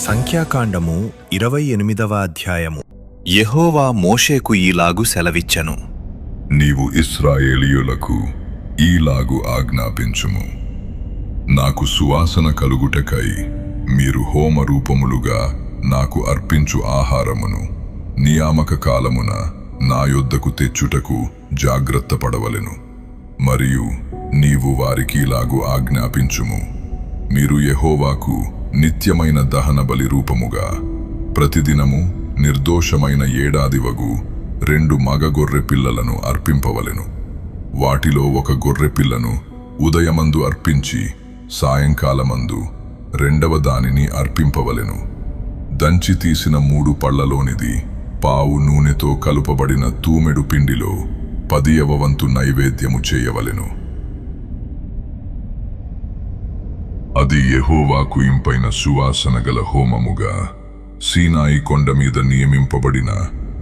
సంఖ్యాకాండము 28వ అధ్యాయము. యెహోవా మోషేకు ఈలాగు సెలవిచ్చెను. నీవు ఇశ్రాయేలీయులకు ఈలాగు ఆజ్ఞాపించుము. నాకు సువాసన కలుగుటకై మీరు హోమ రూపములుగా నాకు అర్పించు ఆహారమును నియామక కాలమున నా యొద్దకు తెచ్చుటకు జాగ్రత్త పడవలెను. మరియు నీవు వారికి ఇలాగు ఆజ్ఞాపించుము. మీరు యెహోవాకు నిత్యమైన దహన బలి రూపముగా ప్రతిదినము నిర్దోషమైన ఏడాదివగు 2 మగ గొర్రె పిల్లలను అర్పింపవలెను. వాటిలో ఒక గొర్రె పిల్లను ఉదయమందు అర్పించి సాయంకాలమందు రెండవ దానిని అర్పింపవలెను. దంచి తీసిన 3 పళ్లలోనిది పావు నూనెతో కలుపబడిన తూమెడు పిండిలో 10వ వంతు నైవేద్యము చేయవలెను. అది యెహోవాకు ఇంపైన సువాసన గల హోమముగా సీనాయి కొండ మీద నియమింపబడిన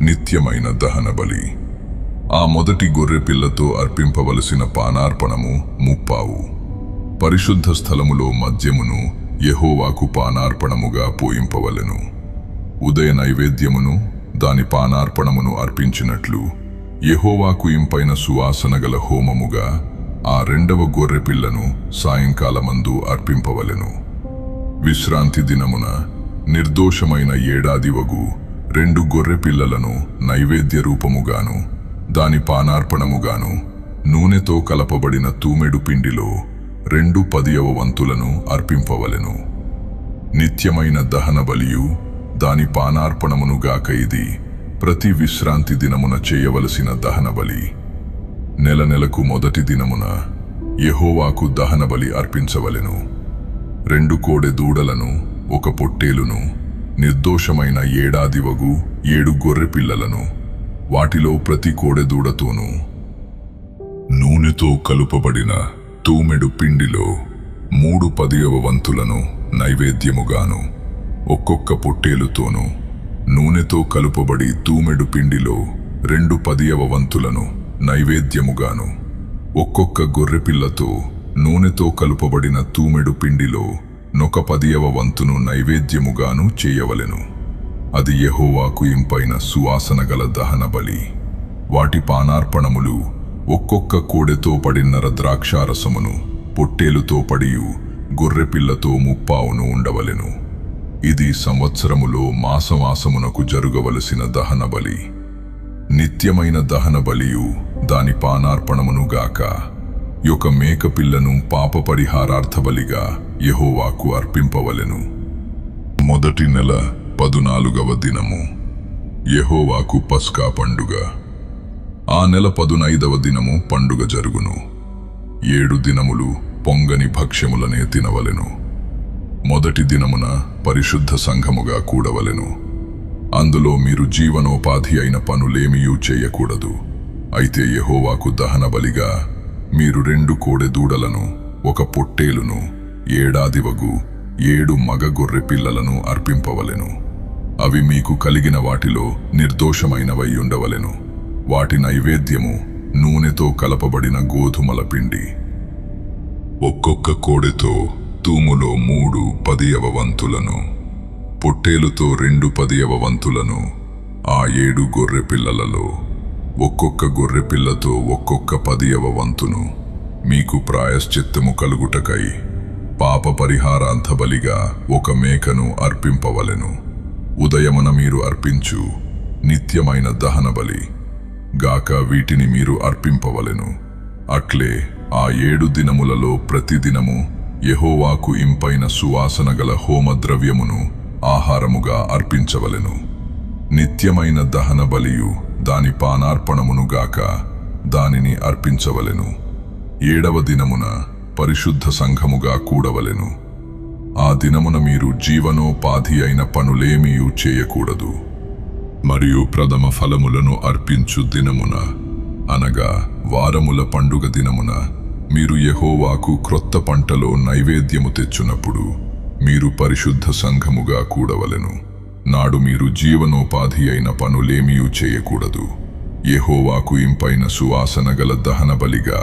నిత్యమైన దహన బలి. ఆ మొదటి గొర్రె పిల్లతో అర్పింపవలసిన పానార్పణము 3 పరిశుద్ధ స్థలములో మద్యమును యెహోవాకు పానార్పణముగా పోయింపవలెను. ఉదయ నైవేద్యమును దాని పానార్పణమును అర్పించినట్లు యెహోవాకు ఇంపైన సువాసన గల హోమముగా ఆ 2వ గొర్రె పిల్లను సాయంకాలమందు అర్పింపవలెను. విశ్రాంతి దినమున నిర్దోషమైన ఏడాదివగు 2 గొర్రె పిల్లలను నైవేద్య రూపముగాను దాని పానార్పణముగాను నూనెతో కలపబడిన తూమెడు పిండిలో 2 10వ వంతులను అర్పింపవలెను. నిత్యమైన దహన బలియు దాని పానార్పణమును గాక ఇది ప్రతి విశ్రాంతి దినమున చేయవలసిన దహన బలి. నెలకు మొదటి దినమున యెహోవాకు దహన బలి అర్పించవలెను. 2 కోడె దూడలను 1 పొట్టేలును నిర్దోషమైన ఏడాదివగు 7 గొర్రె పిల్లలను వాటిలో ప్రతి కోడె దూడతోనూ నూనెతో కలుపబడిన తూమెడు పిండిలో 3 10వ వంతులను నైవేద్యముగాను ఒక్కొక్క పొట్టేలుతోనూ నూనెతో కలుపబడి తూమెడు పిండిలో 2 10వ వంతులను నైవేద్యముగాను ఒక్కొక్క గొర్రె పిల్లతో నూనెతో కలుపబడిన తూమెడు పిండిలో 1 10వ వంతును నైవేద్యముగాను చేయవలెను. అది యెహోవాకు ఇంపైన సువాసన గల దహన బలి. వాటి పానార్పణములు ఒక్కొక్క కోడెతో పడిన్నర ద్రాక్షారసమును పొట్టేలుతో పడియు గొర్రె పిల్లతో 30 ఉండవలెను. ఇది సంవత్సరములో మాసమాసమునకు జరుగవలసిన దహన బలి. నిత్యమైన దహన బలియు దాని పానార్పణమును గాక 1 మేక పిల్లను పాప పరిహారార్థ బలిగా యెహోవాకు అర్పింపవలెను. మొదటి నెల 14వ దినము యెహోవాకు పస్కా పండుగ. ఆ నెల 15వ దినము పండుగ జరుగును. 7 దినములు పొంగని భక్ష్యములనే తినవలెను. మొదటి దినమున పరిశుద్ధ సంఘముగా కూడవలెను. అందులో మీరు జీవనోపాధి అయిన పనులేమియూ చేయకూడదు. అయితే యెహోవాకు దహన బలిగా మీరు 2 కోడె దూడలను 1 పొట్టేలును ఏడాదివగు 7 మగ గొర్రె పిల్లలను అర్పింపవలెను. అవి మీకు కలిగిన వాటిలో నిర్దోషమైనవై ఉండవలెను. వాటి నైవేద్యము నూనెతో కలపబడిన గోధుమల పిండి. ఒక్కొక్క కోడెతో తూములో 3 10వ వంతులను పొట్టేలుతో 2 10వ వంతులను ఆ 7 గొర్రె పిల్లలలో ఒక్కొక్క గొర్రె పిల్లతో ఒక్కొక్క 10వ వంతును మీకు ప్రాయశ్చిత్తము కలుగుటకై పాప పరిహారార్థ బలిగా 1 మేకను అర్పింపవలెను. ఉదయమున మీరు అర్పించు నిత్యమైన దహన బలి గాక వీటిని మీరు అర్పింపవలెను. అట్లే ఆ 7 దినములలో ప్రతిదినము యెహోవాకు ఇంపైన సువాసన గల హోమద్రవ్యమును ఆహారముగా అర్పించవలెను. నిత్యమైన దహన బలియు దాని పానార్పణమును గాక దానిని అర్పించవలెను. 7వ దినమున పరిశుద్ధ సంఘముగా కూడవలెను. ఆ దినమున మీరు జీవనోపాధి అయిన పనులేమియూ చేయకూడదు. మరియు ప్రథమ ఫలములను అర్పించు దినమున అనగా వారముల పండుగ దినమున మీరు యెహోవాకు క్రొత్త పంటలో నైవేద్యము తెచ్చునప్పుడు మీరు పరిశుద్ధ సంఘముగా కూడవలెను. నాడు మీరు జీవనోపాధి అయిన పనులేమియూ చేయకూడదు. యెహోవాకు ఇంపైన సువాసన గల దహన బలిగా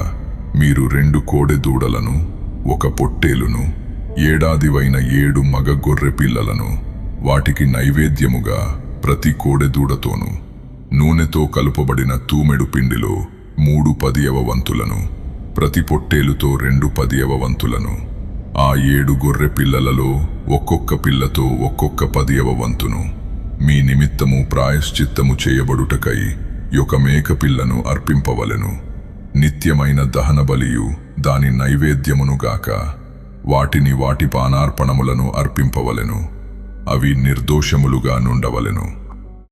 మీరు 2 కోడె దూడలను 1 పొట్టేలును ఏడాదివైన 7 మగ గొర్రె పిల్లలను వాటికి నైవేద్యముగా ప్రతి కోడెదూడతోనూ నూనెతో కలుపబడిన తూమెడు పిండిలో 3/10వ వంతులను, ప్రతి పొట్టేలుతో 2/10వ వంతులను, ఆ 7 గొర్రె పిల్లలలో ఒక్కొక్క పిల్లతో ఒక్కొక్క 10వ వంతును మీ నిమిత్తము ప్రాయశ్చిత్తము చేయబడుటకై ఒక మేక పిల్లను అర్పింపవలెను. నిత్యమైన దహనబలియు దాని నైవేద్యమునుగాక వాటిని వాటి పానార్పణములను అర్పింపవలెను. అవి నిర్దోషములుగా నుండవలెను.